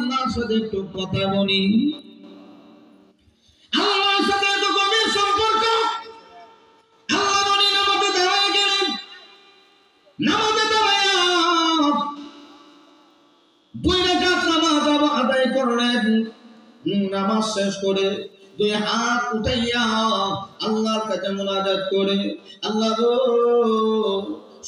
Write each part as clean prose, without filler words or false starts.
আল্লাহর সাথে একটু কথা বলি। আল্লাহর সাথে এত গভীর সম্পর্ক। আল্লাহ বলি নামাজে দাঁড়ায় গেলেন, নামাজে দাঁড়ায় 2 রাকাত নামাজ আদায় করলেন। নামাজ শেষ করে 2 হাত উঠাইয়া আল্লাহর কাছে মুনাজাত করে, আল্লাহ গো,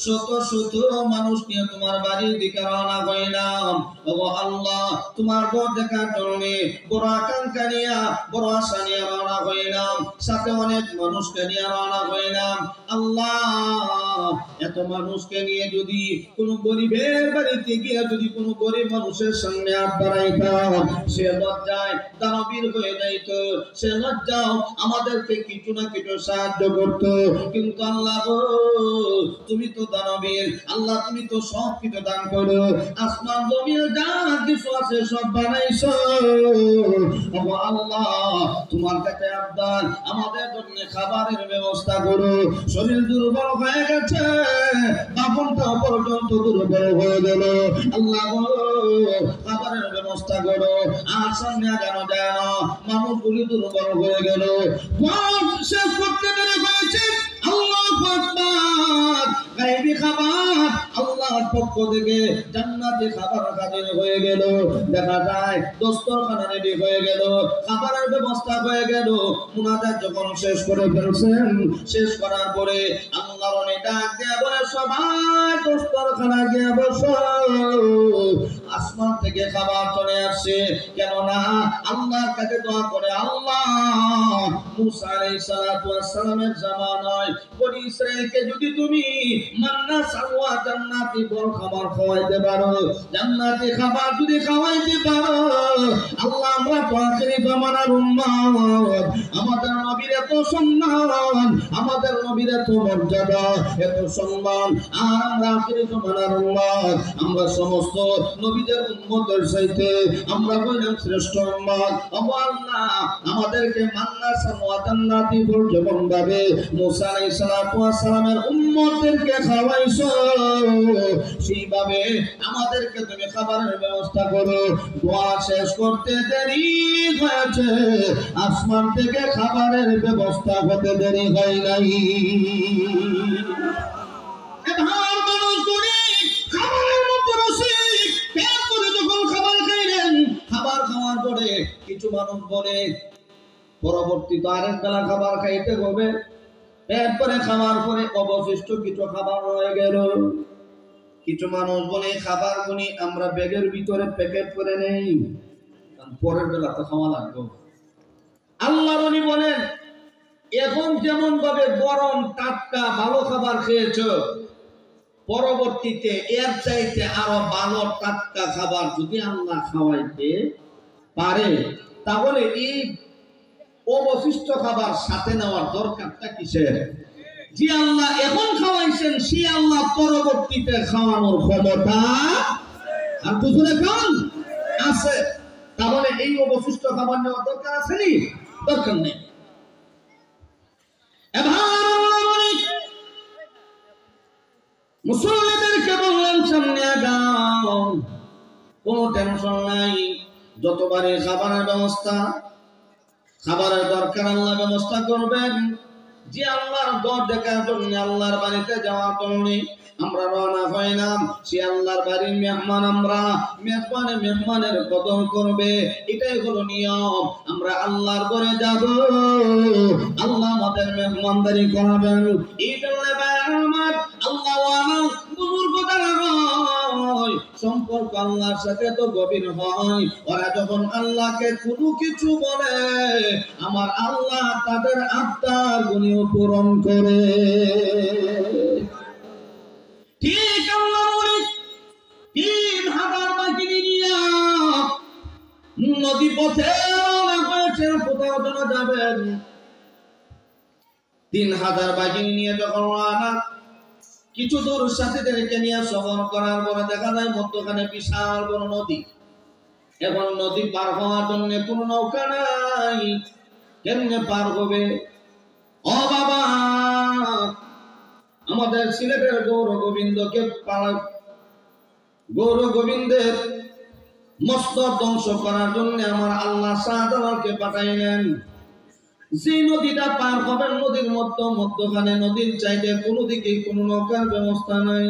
শত শত মানুষ নিয়ে তোমার বাড়ির দিকে রওনা হইলাম। ওগো আল্লাহ, তোমার ঘর দেখার জন্য বড় আকাঙ্ক্ষা নিয়ে, বড় আশা নিয়ে রওনা হইলাম, সাথে অনেক মানুষকে নিয়ে রওনা হইলাম। আল্লাহ, এত মানুষকে নিয়ে যদি কোনো গরিবের বাড়িতে গিয়ে যদি কোনো গরিব মানুষের সামনে হাত বাড়াইতাম, সে লজ্জায় দানবীর হয়ে যাইত, সে লজ্জাও আমাদেরকে কিছু না কিছু সাহায্য করত। কিন্তু আল্লাহ গো, তুমি তো দানবীর, আল্লাহ তুমি তো সব কিছু দান করো, আসমান জমিন যা কিছু আছে সব বানাইছো। ওগো আল্লাহ, তোমার কাছে আবদার, আমাদের জন্য খাবারের ব্যবস্থা করো। শরীর দুর্বল হয়ে গেছে, বাপনটা পর্যন্ত দুর্বল হয়ে গেল, আল্লাহ গো, খাবারের ব্যবস্থা করো। আর সামনে আগানো যায় না, মানুষগুলি দুর্বল হয়ে গেল, শেষ করতে দেরি হয়েছে। আল্লাহু আকবার, গায়বী খাবার আল্লাহর পক্ষ থেকে জান্নাতি খাবার হাজির হয়ে গেল। দেখা যায় দস্তরখানা রেডি হয়ে গেল, খাবারের ব্যবস্থা হয়ে গেল। মুনাজাত যখন শেষ করে ফেলছেন, শেষ করার পরে আল্লাহর অনেক ডাক দিয়ে বলে, সবাই দস্তরখানা গিয়ে বসো। আসমান থেকে খাবার চলে আসছে, কেননা আল্লাহর কাছে দোয়া করে, আল্লাহ, মুসা আলাইহিস সালাতু ওয়াস সালামের জামানায় বনি ইসরাঈলকে যদি তুমি মান্না সালওয়া জান্নাতি ফল খাবার খাওয়াইতে পারো, জান্নাতি খাবার যদি খাওয়াইতে পারো, আল্লাহ, আমরা তো আখিরি জামানার উম্মত, আমাদের নবীর এত সম্মান, আমাদের নবীর এত মর্যাদা, এত সম্মান, আর আমরা আখিরি জামানার উম্মত, আমরা সমস্ত নবীদের উম্মতের চাইতে আমরা হইলাম শ্রেষ্ঠ উম্মত। ওগো আল্লাহ, আমাদেরকে মান্না সালওয়া জান্নাতি ফল যেমন ভাবে মুসা আলাইহিস সালাতু ওয়াস সালামের উম্মতদেরকে খাওয়াইছো, সেইভাবে আমাদেরকে তুমি খাবারের ব্যবস্থা করো। দোয়া শেষ করতে দেরি হয়েছে, আসমান থেকে খাবারের ব্যবস্থা হতে দেরি হয় নাই। এবার মানুষগুলি খাবারের মতো রসিক, পেট করে যখন খাবার খাইলেন, খাবার খাওয়ার পরে কিছু মানুষ বলে পরবর্তীতে আরেক বেলা খাবার খাইতে হবে। এরপরে খাওয়ার পরে অবশিষ্ট কিছু খাবার রয়ে গেল। কিছু মানুষ বলে খাবার গুনি আমরা ব্যাগের ভিতরে প্যাকেট করে নেই, পরের বেলা তো খাওয়া লাগবে। আল্লাহ নবী বলেন, এখন যেমন ভাবে গরম টাটকা ভালো খাবার খেয়েছো, পরবর্তীতে এর চাইতে আরো ভালো টাটকা খাবার যদি আল্লাহ খাওয়াইতে পারে, তাহলে এই অবশিষ্ট খাবার সাথে নেওয়ার দরকারটা কিসের? যে আল্লাহ এখন খাওয়াইছেন, সে আল্লাহ পরবর্তীতে খাওয়ানোর ক্ষমতা আর দুজনে খান আছে, তাহলে এই অবশিষ্ট খাবার নেওয়ার দরকার আছে নি? দরকার নেই। মুসলমানদেরকে বললেন, সামনে আগাও, কোন টেনশন নাই, যতবারই খাবারের ব্যবস্থা, খাবারের দরকার আল্লাহ ব্যবস্থা করবেন। যে আল্লাহর ঘর দেখার জন্য, আল্লাহর বাড়িতে যাওয়ার জন্য আমরা রওনা হইলাম, সে আল্লাহর বাড়ির মেহমান, আমরা মেহমানে মেহমানের কদর করবে, এটাই হলো নিয়ম। আমরা আল্লাহর ঘরে যাব, আল্লাহ আমাদের মেহমানদারি করাবেন। এই জন্য আমার আল্লাহ বুজুর্গ দ্বারা হয় সম্পর্ক আল্লাহর সাথে তো গভীর হয়। ওরা যখন আল্লাহকে কোনো কিছু বলে, আমার আল্লাহ তাদের আত্মার গুণীয় পূরণ করে। ঠিক আল্লাহ 3000 বাহিনী নিয়ে নদী পথে রওনা হয়েছে, কোথাও যেন যাবেন। 3000 বাহিনী নিয়ে যখন রওনা, কিছু দূর সাথীদেরকে নিয়ে সফর করার পরে দেখা যায় মধ্যখানে বিশাল বড় নদী। এখন নদী পার হওয়ার জন্য কোন নৌকা নাই, কেমনে পার হবে? ও বাবা, আমাদের সিলেটের গৌর গোবিন্দের মস্তক ধ্বংস করার জন্য আমার আল্লাহ শাহজালালকে পাঠাইলেন। যে নদীটা পার হবেন, নদীর মধ্যখানে নদীর চাইতে কোনো দিকে কোনো নৌকার ব্যবস্থা নাই,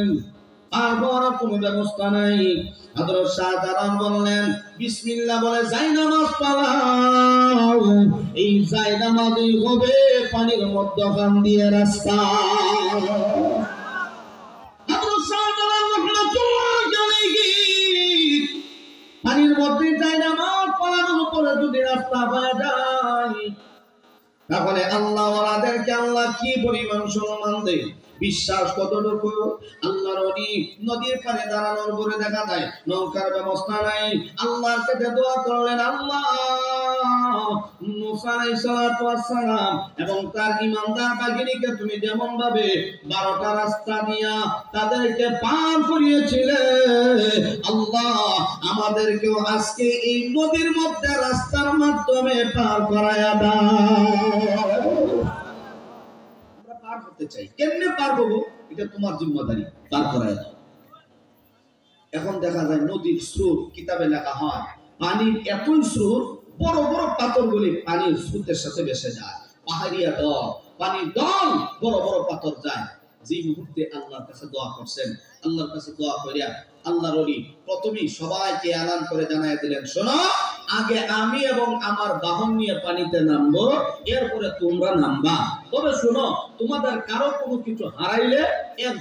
পার হওয়ার কোনো ব্যবস্থা নাই। হযরত শাহজালাল বললেন, বিসমিল্লাহ বলে জায়নামাজ পালাও। এই জায়নামাজই হবে পানির মধ্যখান দিয়ে রাস্তা। হযরত শাহজালাল রাহমাতুল্লাহি আলাইহি পানির মধ্যে জায়নামাজ পালানোর পরে যদি রাস্তা পাওয়া যায়, তাহলে আল্লাহ ওয়ালাদেরকে আল্লাহ কি পরিমাণ সম্মান দেয়, বিশ্বাস কতটুকু। আল্লাহর ওলি নদীর পাড়ে দাঁড়ানোর পরে দেখা যায় নৌকার ব্যবস্থা নাই। আল্লাহর কাছে দোয়া করলেন, আল্লাহ মুসা আলাইহিস সালাতু ওয়াস সালাম এবং তার ঈমানদার বাহিনীকে তুমি যেমন ভাবে 12টা রাস্তা দিয়া তাদেরকে পার করিয়েছিলে, আল্লাহ আমাদেরকেও আজকে এই নদীর মধ্যে রাস্তার মাধ্যমে পার করায়া দাও। আমরা পার করতে চাই, কেমনে পার করব এটা তোমার জিম্মাদারি, পার করায়া দাও। এখন দেখা যায় নদীর স্রোত, কিতাবে লেখা হয় পানির এতই স্রোত, বড় বড় পাথরগুলি পানির স্রোতের সাথে ভেসে যায়। পাহাড়িয়া দল, পানির দল, বড় বড় পাথর যায়। যে মুহূর্তে আল্লাহর কাছে দোয়া করছেন, আল্লাহর কাছে দোয়া করিয়া আল্লাহর ওলি প্রথমেই সবাইকে এলান করে জানাই দিলেন, শোনো, আগে আমি এবং আমার বাহন নিয়ে পানিতে নামবো, এরপরে তোমরা নামবা। তবে শোনো, তোমাদের কারো কোনো কিছু হারাইলে এক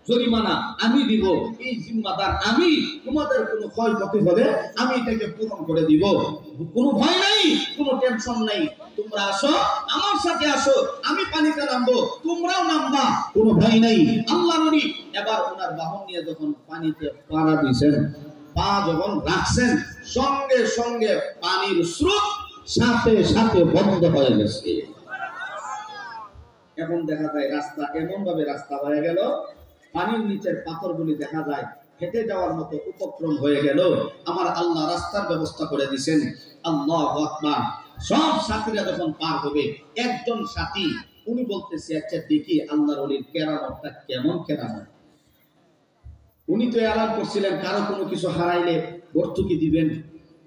জরিমানা আমি দিব, এই জিম্মাদার আমি। তোমাদের কোনো ক্ষয়ক্ষতি হলে আমি এটাকে পূরণ করে দিব। কোনো ভয় নাই, কোনো টেনশন নাই। তোমরা আসো, আমার সাথে আসো, আমি পানিতে নামবো, তোমরাও নামবা, কোনো ভয় নাই। আল্লাহ নবী এবার ওনার বাহন নিয়ে যখন পানিতে পাড়া দিয়েছেন, পা যখন রাখছেন, সঙ্গে সঙ্গে পানির স্রোত সাথে সাথে বন্ধ হয়ে গেছে। এখন দেখা যায় রাস্তা এমন ভাবে রাস্তা হয়ে গেল, পানির নিচের পাথরগুলি দেখা যায় হেঁটে যাওয়ার মতো উপক্রম হয়ে গেল। আমার আল্লাহ রাস্তার ব্যবস্থা করে দিয়েছেন। আল্লাহু আকবার। সব সাথীরা যখন পার হবে, একজন সাথী উনি বলতেছে, আচ্ছা দেখি আল্লাহর ওলির কেরামতটা কেমন কেরামত। উনি তো এলান করছিলেন কারো কোনো কিছু হারাইলে ভর্তুকি দিবেন।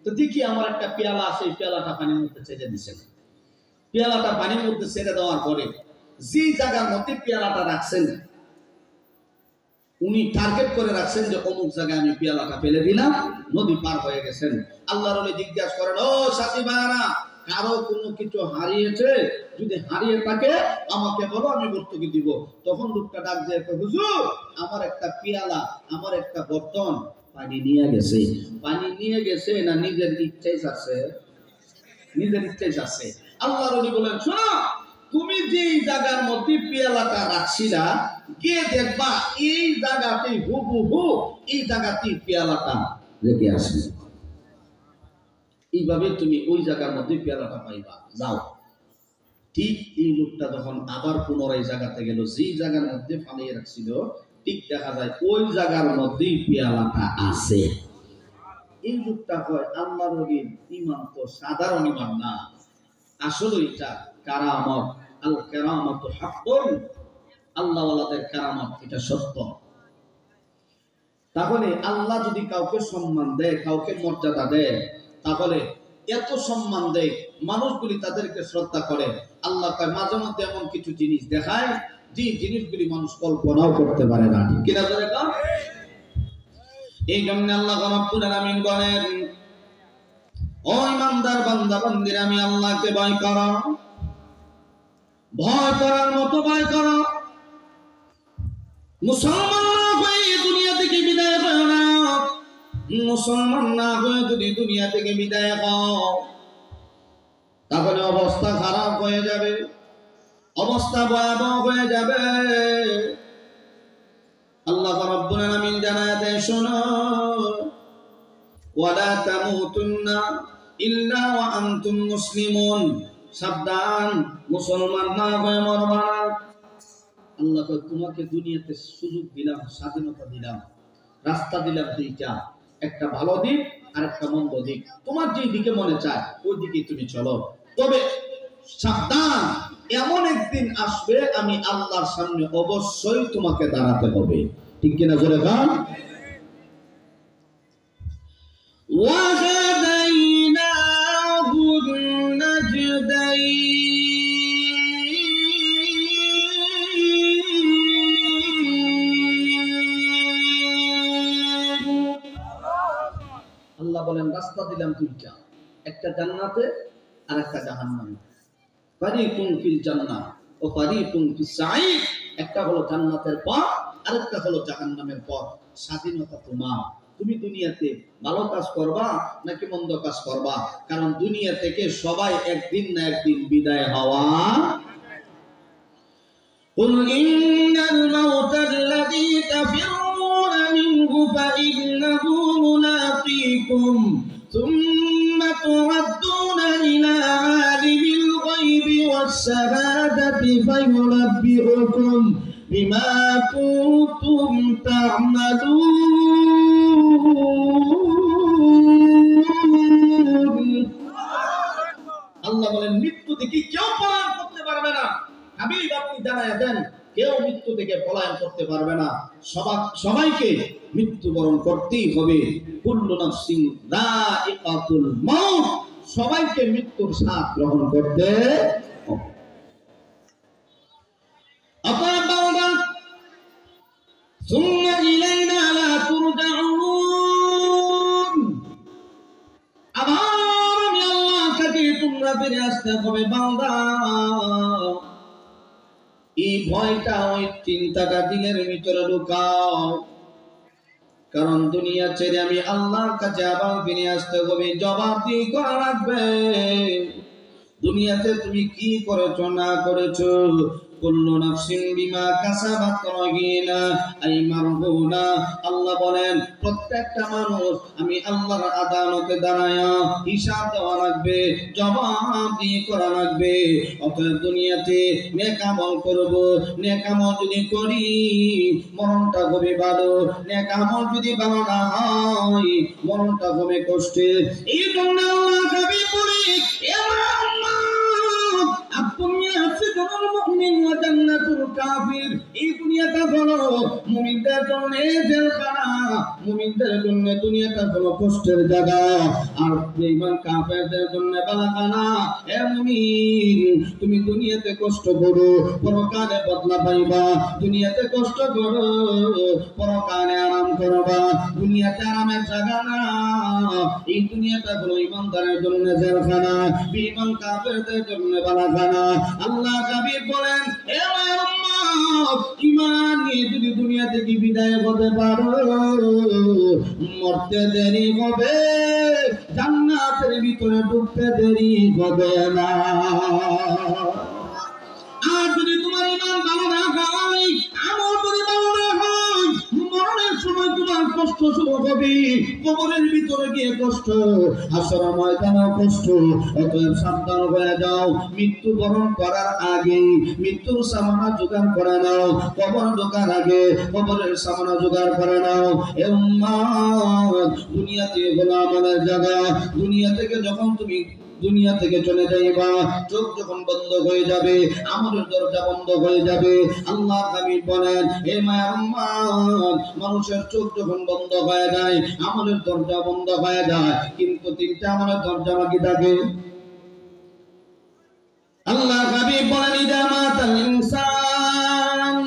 তো দেখি আমার একটা পেয়ালা আছে, এই পেয়ালাটা পানির মধ্যে ছেড়ে দিচ্ছেন। পেয়ালাটা পানির মধ্যে ছেড়ে দেওয়ার পরে যে জায়গার মধ্যে পেয়ালাটা রাখছেন, উনি টার্গেট করে রাখছেন যে অমুক জায়গায় আমি পেয়ালাটা ফেলে দিলাম, নদী পার হয়ে গেছেন। আল্লাহর ওলি জিজ্ঞাসা করেন, ও সাথী ভাইরা, কারো কোনো কিছু হারিয়েছে? যদি হারিয়ে থাকে আমাকে বলো, আমি ভর্তুকি দিব। তখন লোকটা ডাক দিয়ে, হুজুর আমার একটা পেয়ালা, আমার একটা বর্তন পানি নিয়ে গেছে। পানি নিয়ে গেছে না নিজের ইচ্ছাই আছে? নিজের ইচ্ছাই আছে। আল্লাহর ওলি বলেন, শোনো, তুমি যে জায়গার মধ্যে পেয়ালাটা রাখছিলা, গিয়ে দেখবা এই জায়গাতে হুবহু এই জায়গাতে পেয়ালাটা রেখে আসবে। এইভাবে তুমি ওই জায়গার মধ্যে পেয়ালাটা পাইবা, যাও। ঠিক এই লোকটা যখন আবার পুনরায় জায়গাতে গেল, যেই জায়গার মধ্যে ফালিয়ে রাখছিল, ঠিক দেখা যায় ওই জায়গার মধ্যেই পেয়ালাটা আছে। এই লোকটা হয় আল্লাহর ওলির ঈমান তো সাধারণ ঈমান না, আসলে এটা কারামত। আল কারামাতু হাক্কুন, আল্লাহ ওয়ালাদের কারামত, এটা সত্য। তাহলে আল্লাহ যদি কাউকে সম্মান দেয়, কাউকে মর্যাদা দেয়, তাহলে এত সম্মান দেয়, মানুষগুলি তাদেরকে শ্রদ্ধা করে। আল্লাহ কয় মাঝে মধ্যে এমন কিছু জিনিস দেখায় যে জিনিসগুলি মানুষ কল্পনাও করতে পারে না। ঠিক কিনা ধরে কাম? এই জন্য আল্লাহ রাব্বুল আলামিন বলেন, ও ইমানদার বান্দা বান্দিরা, আমি আল্লাহকে ভয় করো, ভয় করার মতো ভয় করো। মুসলমান না হয়ে দুনিয়া থেকে বিদায় হয় না। মুসলমান না হয়ে যদি দুনিয়া থেকে বিদায় হও, তাহলে অবস্থা খারাপ হয়ে যাবে, অবস্থা ভয়াবহ হয়ে যাবে। আল্লাহ রাব্বুল আলামিন জানায় দেয়, শোনো, ওয়ালা তামুতুন্না ইল্লা ওয়া আনতুম মুসলিমুন, সাবধান, মুসলমান না হয়ে মরবা না। আল্লাহ কয়, তোমাকে দুনিয়াতে সুযোগ দিলাম, স্বাধীনতা দিলাম, রাস্তা দিলাম দুইটা, একটা ভালো দিক আর একটা মন্দ দিক। তোমার যে দিকে মনে চায় ওই দিকে তুমি চলো, তবে সাবধান, এমন একদিন আসবে আমি আল্লাহর সামনে অবশ্যই তোমাকে দাঁড়াতে হবে। ঠিক কিনা জোরে গান। وهديناه النجدين আল্লাহ বলেন রাস্তা দিলাম দুইটা, একটা জান্নাতে আর একটা জাহান্নামে। ফারিকুন ফিল জান্নাহ ও ফারিকুন ফিস সাঈদ, একটা হলো জান্নাতের পথ আর একটা হলো জাহান্নামের পথ। স্বাধীনতা তোমার, তুমি দুনিয়াতে ভালো কাজ করবা নাকি মন্দ কাজ করবা, কারণ দুনিয়া থেকে সবাই একদিন না একদিন বিদায় হওয়া। قل إن الموت الذي تفرون منه فإنه ملاقيكم ثم تردون إلى عالم الغيب والشهادة فينبئكم بما كنتم تعملون। আল্লাহ বলেন মৃত্যু থেকে কেউ পলায়ন করতে পারবে না। হাবিব আপনি জানায়া দেন কেউ মৃত্যু থেকে পলায়ন করতে পারবে না, সবাইকে মৃত্যুবরণ করতেই হবে। কুল্লু নাফসিন যায়িকাতুল মাউত, সবাইকে মৃত্যুর স্বাদ গ্রহণ করতে হবে। আপনারা বান্দা সুম্মা ইলাইনা লা তুরজাউন, আবার আমি আল্লাহর কাছে তোমরা ফিরে আসতে হবে। বান্দা এই ভয়টা ওই চিন্তাটা দিলের ভিতরে ঢুকাও, কারণ দুনিয়া ছেড়ে আমি আল্লাহর কাছে আবার ফিরে আসতে হবে, জবাবদিহি করা লাগবে। দুনিয়াতে তুমি কি করেছো না করেছো, কুল্লু নাফসিন বিমা কাসাবাত রাহিনা আই মারহুনা। আল্লাহ বলেন প্রত্যেকটা মানুষ আমি আল্লাহর আদালতে দাঁড়ায়া হিসাব দেওয়া লাগবে, জবাবদিহি করা লাগবে। অতএব দুনিয়াতে নেক আমল করব, নেক আমল যদি করি মরণটা হবে ভালো, নেক আমল যদি ভালো না হয় মরণটা হবে কষ্টে। এই জন্য আল্লাহ নবী বলি এই দুনিয়াটা হলো মুমিনদের জন্য জেলখানা, মুমিনদের জন্য দুনিয়াটা হলো কষ্টের জায়গা, আর বেঈমান কাফেরদের জন্য বালাখানা। হে মুমিন, তুমি দুনিয়াতে কষ্ট করো, পরকালে বদলা পাইবা। দুনিয়াতে কষ্ট করো, পরকালে আরাম করবা। দুনিয়াতে আরামের জায়গা না, এই দুনিয়াটা হলো ইমানদারের জন্য জেলখানা, বেঈমান কাফেরদের জন্য বালাখানা। আল্লাহ হাবিব বলেন হে উম্মত, ঈমান নিয়ে যদি দুনিয়া থেকে বিদায় হতে পারো মরতে দেরি হবে, জান্নাতের ভিতরে ঢুকতে দেরি হবে না। আর যদি তোমার ঈমান ভালো না হয়, আমল যদি ভালো না হয়, মরণের সময় তোমার কষ্ট শুরু হবে, কবরের ভিতরে গিয়ে কষ্ট, হাসর ময়দানেও কষ্ট। অতএব সাবধান হয়ে যাও, মৃত্যুবরণ করার আগে মৃত্যুর সামানা জোগাড় করে নাও, কবর ঢোকার আগে কবরের সামানা জোগাড় করে নাও। এ উম্মত, দুনিয়াতে হলো আমাদের জায়গা। দুনিয়া থেকে যখন তুমি দুনিয়া থেকে চলে যাইবা, চোখ যখন বন্ধ হয়ে যাবে, আমলের দরজা বন্ধ হয়ে যাবে। আল্লাহ হাবিব বলেন হে মায়ের উম্মত, মানুষের চোখ যখন বন্ধ হয়ে যায়, আমলের দরজা বন্ধ হয়ে যায়, কিন্তু তিনটা আমলের দরজা বাকি থাকে। আল্লাহ হাবিব বলেন ইদা মাতাল ইনসান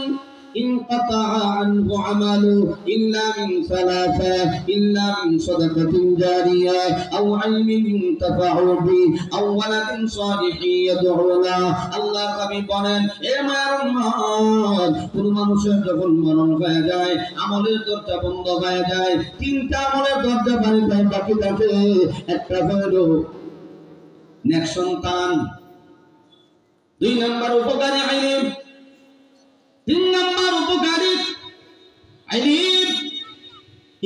انقطع عنه عمله إلا من ثلاثة، إلا من صدقة جارية أو علم ينتفع به أو ولد صالح يدعو له। আল্লাহ হাবিব বলেন হে মায়ের উম্মত, কোন মানুষের যখন মরণ হয়ে যায়, আমলের দরজা বন্ধ হয়ে যায়, তিনটা আমলের দরজা বাকি থাকে। একটা হলো নেক সন্তান, দুই নম্বর উপকারী ইলম, তিন নম্বর উপকারী ইলম।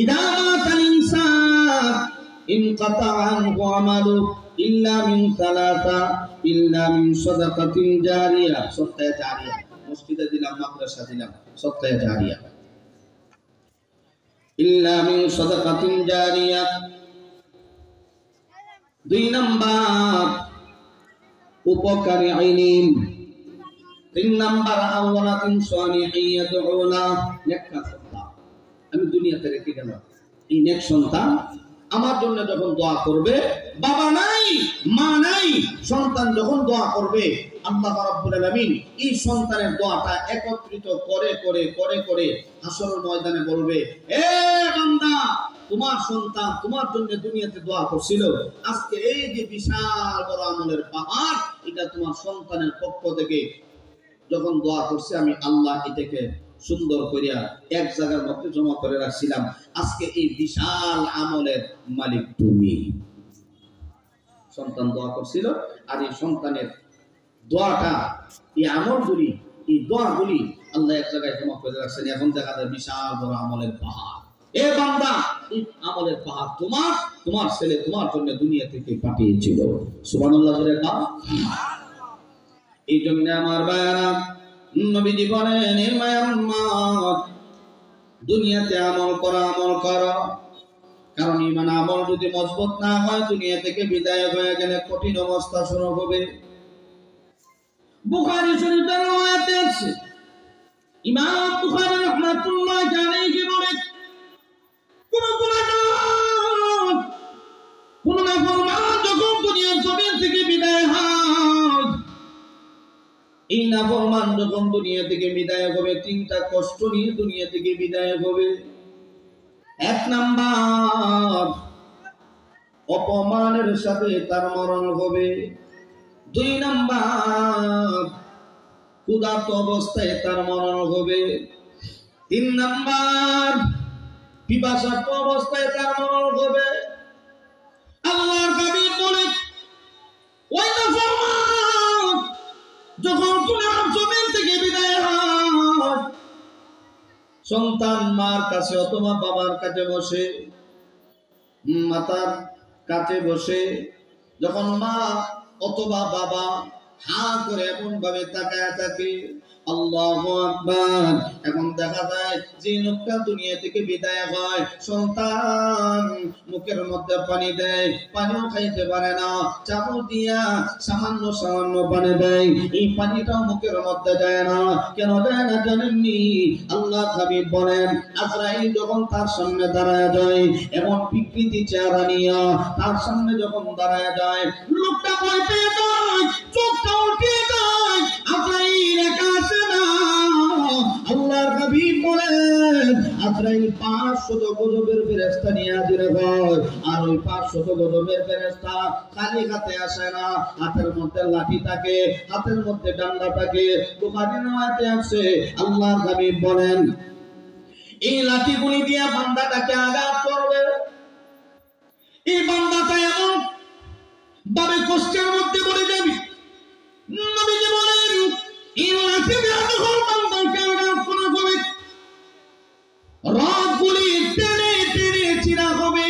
ইদা মাতাল ইনসান ইনকাতা আনহু আমালু ইল্লা মিন সালাসা, ইল্লা মিন সাদাকাতিন জারিয়া। সদকা জারিয়া, মসজিদে দিলাম, মাদ্রাসা দিলাম, সদকা জারিয়া। ইল্লা মিন সাদাকাতিন জারিয়া। দুই নম্বর উপকারী ইলম। তিন নাম্বার আওয়ালাতিন সালিহিন ইয়াদউনা, নেক সন্তান। আমি দুনিয়াতে রেখে গেলাম, এই নেক সন্তান আমার জন্য যখন দোয়া করবে, বাবা নাই মা নাই, সন্তান যখন দোয়া করবে, আল্লাহ রাব্বুল আলামিন এই সন্তানের দোয়াটা একত্রিত করে করে করে করে হাসরের ময়দানে বলবে, এ বান্দা, তোমার সন্তান তোমার জন্য দুনিয়াতে দোয়া করছিল, আজকে এই যে বিশাল বড় আমলের পাহাড়, এটা তোমার সন্তানের পক্ষ থেকে যখন দোয়া করছে, আমি আল্লাহ এটাকে সুন্দর করিয়া এক জায়গার মধ্যে জমা করে রাখছিলাম, আজকে এই বিশাল আমলের মালিক তুমি। সন্তান দোয়া করছিল, আর এই সন্তানের দোয়াটা, এই আমলগুলি, এই দোয়াগুলি আল্লাহ এক জায়গায় জমা করে রাখছেন। এখন দেখা যায় বিশাল বড় আমলের পাহাড়। এ বান্দা, এই আমলের পাহাড় তোমার, তোমার ছেলে তোমার জন্য দুনিয়া থেকে পাঠিয়েছিল। সুবহানাল্লাহ বলে দাও। এই জন্য আমার ভাইরা, নবীজি বলেন, এ মায়ের উম্মত, দুনিয়াতে আমল করো, আমল করো, কারণ ঈমান আমল যদি মজবুত না হয়, দুনিয়া থেকে বিদায় হয়ে গেলে কঠিন অবস্থা শুরু হবে। বুখারী শরীফের রওয়ায়াতে আছে, ইমাম বুখারী রাহমাতুল্লাহি আলাইহি বলেন, কোন নাফরমান যখন দুনিয়ার জমিন থেকে বিদায় হয়, এই নাফরমান যখন দুনিয়া থেকে বিদায় হবে, তিনটা কষ্ট নিয়ে দুনিয়া থেকে বিদায় হবে। এক নাম্বার, অপমানের সাথে তার মরণ হবে। দুই নাম্বার, ক্ষুধার্ত অবস্থায় তার মরণ হবে। তিন নাম্বার, পিপাসার্ত অবস্থায় তার মরণ হবে। আল্লাহর হাবিব বলে, ওই নাফরমান যখন দুনিয়ার জমিন থেকে বিদায় হয়, সন্তান মার কাছে অথবা বাবার কাছে বসে, মাতার কাছে বসে, যখন মা অথবা বাবা হা করে এমন ভাবে তাকায় থাকে, আল্লাহু আকবার। এখন দেখা যায় যে লোকটা দুনিয়া থেকে বিদায় হয়, সন্তান মুখের মধ্যে পানি দেয়, পানিও খাইতে পারে না, চামচ দিয়া সামান্য সামান্য পানি দেয়, এই পানিটাও মুখের মধ্যে যায় না। কেন যায় না জানেননি? আল্লাহ হাবিব বলেন, আজরাইল যখন তার সামনে দাঁড়ায় যায়, এমন বিকৃতি চেহারা নিয়ে তার সামনে যখন দাঁড়ায় যায়, লোকটা ভয় পেয়ে যায়, চোখটা উঠে যায়, আজরাইল একা আছে না। আল্লাহর হাবিব বলেন, আজরাইল 500 গজবের ফেরেশতা নিয়ে হাজির হয়, আর ওই 500 গজবের ফেরেশতা খালি হাতে আসে না, হাতের মধ্যে লাঠি থাকে, হাতের মধ্যে ডান্ডা থাকে। বুখারীর রওয়ায়াতে আছে, আল্লাহর হাবিব বলেন, এই লাঠিগুলি দিয়ে বান্দাটাকে আঘাত করবে। এই বান্দাটা এমন ভাবে কষ্টের মধ্যে পড়ে যাবে, নবীজি বলেন, এই লাঠি দিয়ে যখন বান্দাকে আঘাত করা হবে, রগগুলি টেনে টেনে চিরা হবে।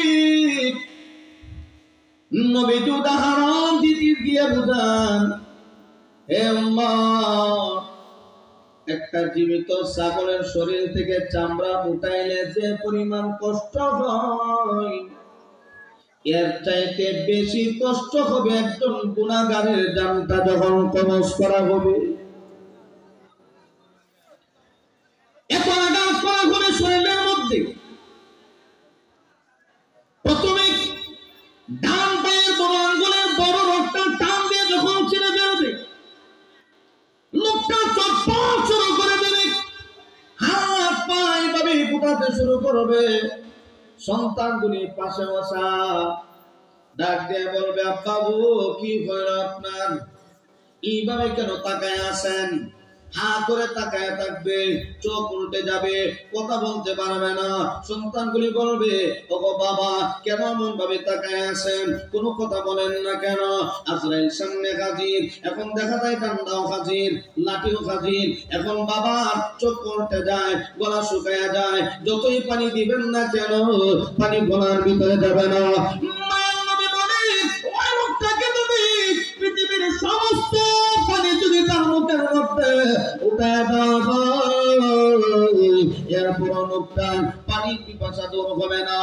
নবীজি উদাহরণ দিয়ে বুঝান, হে উম্মত, একটা জীবিত ছাগলের শরীর থেকে চামড়া উঠাইলে যে পরিমাণ কষ্ট হয়, এর চাইতে বেশি কষ্ট হবে একজন গুনাহগারের জানটা যখন কবজ করা হবে। এত আঘাত করা হবে শরীরের মধ্যে। প্রথমে ডান পায়ের বড় আঙ্গুলের বড় রক্তটা টান দিয়ে যখন ছিঁড়ে বেরোবে, লোকটা চটপট শুরু করে দেবে, হাত পা এভাবে ফুটাতে শুরু করবে। সন্তানগুলি পাশে বসা ডাক দিয়ে বলবে, আব্বা গো, কি হলো আপনার? এইভাবে কেন তাকায় আছেন? হা করে তাকায় থাকবে, চোখ উল্টে যাবে, কথা বলতে পারবে না। সন্তানগুলি বলবে, ওগো বাবা, কেন এমন ভাবে তাকায় আছেন, কোনো কথা বলেন না কেন? আজরাইল সামনে হাজির, এখন দেখা যায় ডান্ডাও হাজির, লাঠিও হাজির। এখন বাবার চোখ উল্টে যায়, গলা শুকায়া যায়, যতই পানি দিবেন না কেন, পানি গলার ভিতরে যাবে না। পৃথিবীর সমস্ত পানি যদি তার মুখের মধ্যে উঠে এরপর লোকটা পানির পিপাসা দূর হবে না।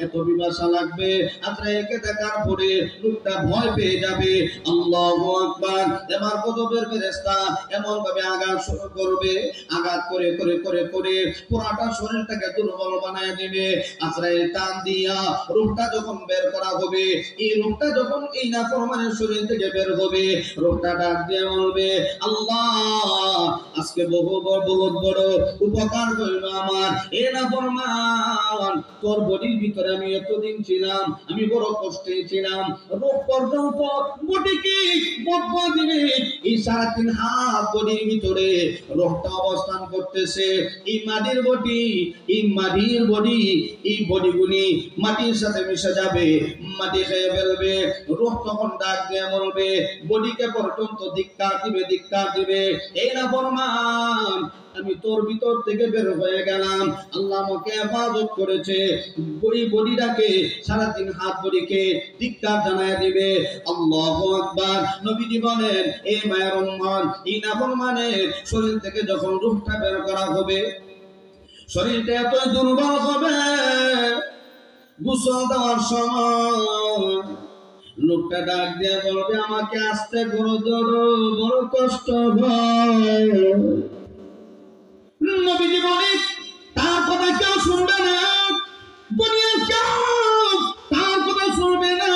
এত পিপাসা লাগবে। আজরাইলকে দেখার পরে লোকটা ভয় পেয়ে যাবে। আল্লাহু আকবার। এবার গজবের ফেরেশতা এমন ভাবে আঘাত শুরু করবে, আঘাত করে করে করে করে পুরাটা শরীরটাকে দুর্বল বানায় দিবে। আজরাইল টান দিয়া রূহটা যখন বের করা হবে, এই রূহটা যখন এই নাফরমানের শরীর থেকে বের হবে, রূহটা ডাক দিয়ে বলবে, আল্লাহ আজকে বহুত বড় উপকার করল আমার। এ নাফরমান, তোর বডির ভিতরে আমি এতদিন ছিলাম, আমি বড় কষ্টে ছিলাম, রোগ পর্যন্ত বডিকে বদবা দিবে। এই 3.5 হাত বডির ভিতরে রোগটা অবস্থান করতেছে। এই মাটির বডি, এই মাটির বডি, এই বডিগুলি মাটির সাথে মিশে যাবে, মাটি খেয়ে ফেলবে। রোগ তখন ডাক দিয়ে বলবে, বডিকে পর্যন্ত ধিক্কার দিবে, ধিক্কার দিবে। এই না ফরমান, আমি তোর ভিতর থেকে বের হয়ে গেলাম, আল্লাহ আমাকে হেফাজত করেছে। বডি বডিটাকে 3.5 হাত বডিকে ধিক্কার জানায় দিবে। আল্লাহু আকবার। নবীজি বলেন, এই মায়ের উম্মত, এই নাফরমানের শরীর থেকে যখন রূহটা বের করা হবে, শরীরটা এত দুর্বল হবে, গোসল দেওয়ার সময় লোকটা ডাক দিয়ে বলবে, আমাকে আস্তে করে ধরো, বড় কষ্ট হয়। নবীজি বলে, তার কথা কেউ শুনবে না, দুনিয়ার কেউ তার কথা শুনবে না।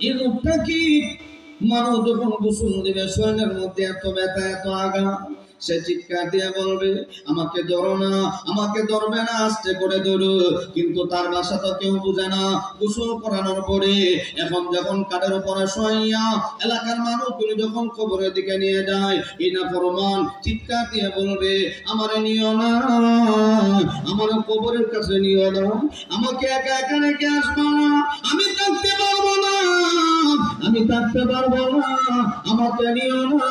এই লোকটা কি, মানুষ যখন গোসল দিবে শরীরের মধ্যে এত ব্যথা, এত আঘাত, সে চিৎকার দিয়ে বলবে, আমাকে ধরো না, আমাকে ধরবে না, আস্তে করে ধরো। কিন্তু তার ভাষা তো কেউ বুঝে না। গোসল করানোর পরে এখন যখন কাঠের উপরে শোয়াইয়া এলাকার মানুষগুলো যখন কবরের দিকে নিয়ে যায়, এই নাফরমান চিৎকার দিয়ে বলবে, আমারে নিও না, আমার কবরের কাছে নিও না, আমাকে একা একা রেখে আসবো না, আমি থাকতে পারবো না, আমি থাকতে পারবো না, আমাকে নিও না।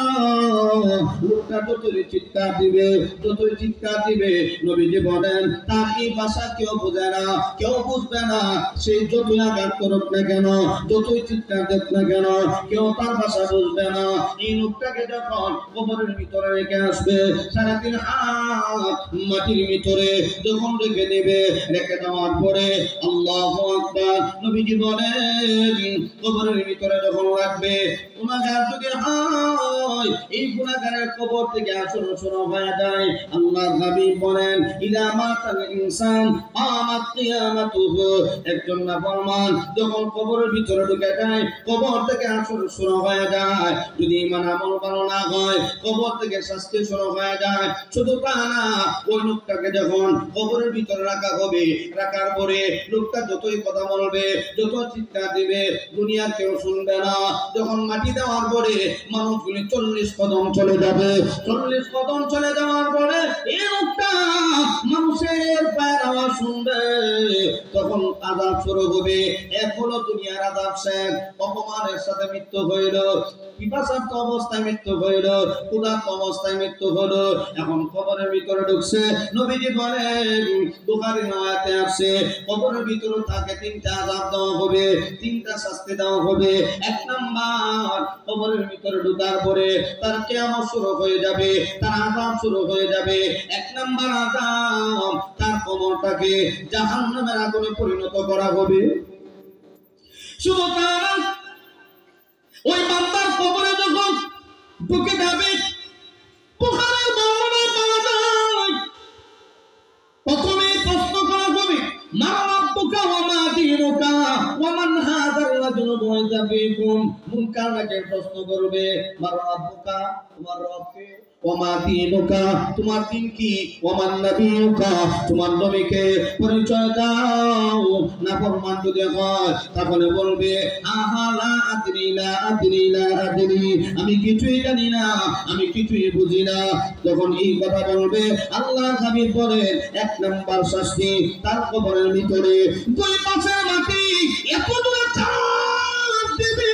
লোকটা যতই চিৎকার দিবে, যতই চিৎকার দিবে, নবীজি বলেন, তার এই ভাষা কেউ বোঝে না, কেউ বুঝবে না। সেই যতই আঘাত করুক না কেন, যতই চিৎকার দেখ না কেন, কেউ তার ভাষা বুঝবে না। এই লোকটাকে যখন কবরের ভিতরে রেখে আসবে, 3.5 হাত মাটির ভিতরে যখন রেখে দেবে, রেখে দেওয়ার পরে আল্লাহু আকবার, নবীজি বলেন, কবরের ভিতরে যখন রাখবে, গুনাহগার যদি হয়, এই গুনাহগারের কবর থেকে আসর শোনা হয়ে যায়। আল্লাহর হাবিব বলেন, ইযা মাতাল ইনসান আমাত কিয়ামাতুহু। একজন নাফরমান যখন কবরের ভিতরে ঢুকে যায়, কবর থেকে আসর শোনা হয়ে যায়। যদি ঈমান আমল ভালো না হয়, কবর থেকে শাস্তি শুরু হয়ে যায়। শুধু তা না, ওই লোকটাকে যখন কবরের ভিতরে রাখা হবে, রাখার পরে লোকটা যতই কথা বলবে, যত চিৎকার দিবে, দুনিয়ার কেউ শুনবে না। যখন মাটি দেওয়ার পরে মানুষগুলি 40 কদম চলে যাবে, 40 কদম চলে যাওয়ার পরে এই লোকটা মানুষের পায়ের আওয়াজ শুনবে, তখন আযাব শুরু হবে। এখনো দুনিয়ার আযাব শেষ, অপমানের সাথে মৃত্যু হইল, পিপাসার্ত অবস্থায় মৃত্যু হইল, ক্ষুধার্ত অবস্থায় মৃত্যু হলো, এখন কবরের ভিতরে ঢুকছে। নবীজি বলেন, বুখারীর riwayate আছে, কবরের ভিতরে তাকে 3টা আযাব দেওয়া হবে, 3টা শাস্তি দেওয়া হবে। 1 নাম্বার, কবরের ভিতরে ঢোকার পরে তার কিয়ামত শুরু হয়ে যাবে, তার আযাব শুরু হয়ে যাবে। 1 নাম্বার আযাব, তার কবরটাকে জাহান্নামের আগুনে পরিণত করা হবে। শুধু তার ওই বান্দার কবরে যখন ঢুকে যাবে, বুখারীর বর্ণনায় পাওয়া যায়, প্রথমে প্রশ্ন করা হবে, মা রাব্বুকা ওয়া মা দীনুকা ওয়া মান হাযার রাজুলু মুযাবিকুম। মুনকার নাকির প্রশ্ন করবে, মা রাব্বুকা, তোমার রব কে, ওয়া মা দীনুকা, তোমার দিন কি, ওয়া মান নবিয়ুকা, তোমার নবীকে পরিচয় দাও। নাফরমান যদি হয় তাহলে বলবে, আহা লা আদরি লা আদরি লা আদরি, আমি কিছুই জানি না, আমি কিছুই বুঝি না। যখন এই কথা বলবে, আল্লাহর হাবিব বলেন, 1 নাম্বার শাস্তি, তার কবরের ভিতরে 2 পাশের মাটি এত দূরে চাপ দিবে,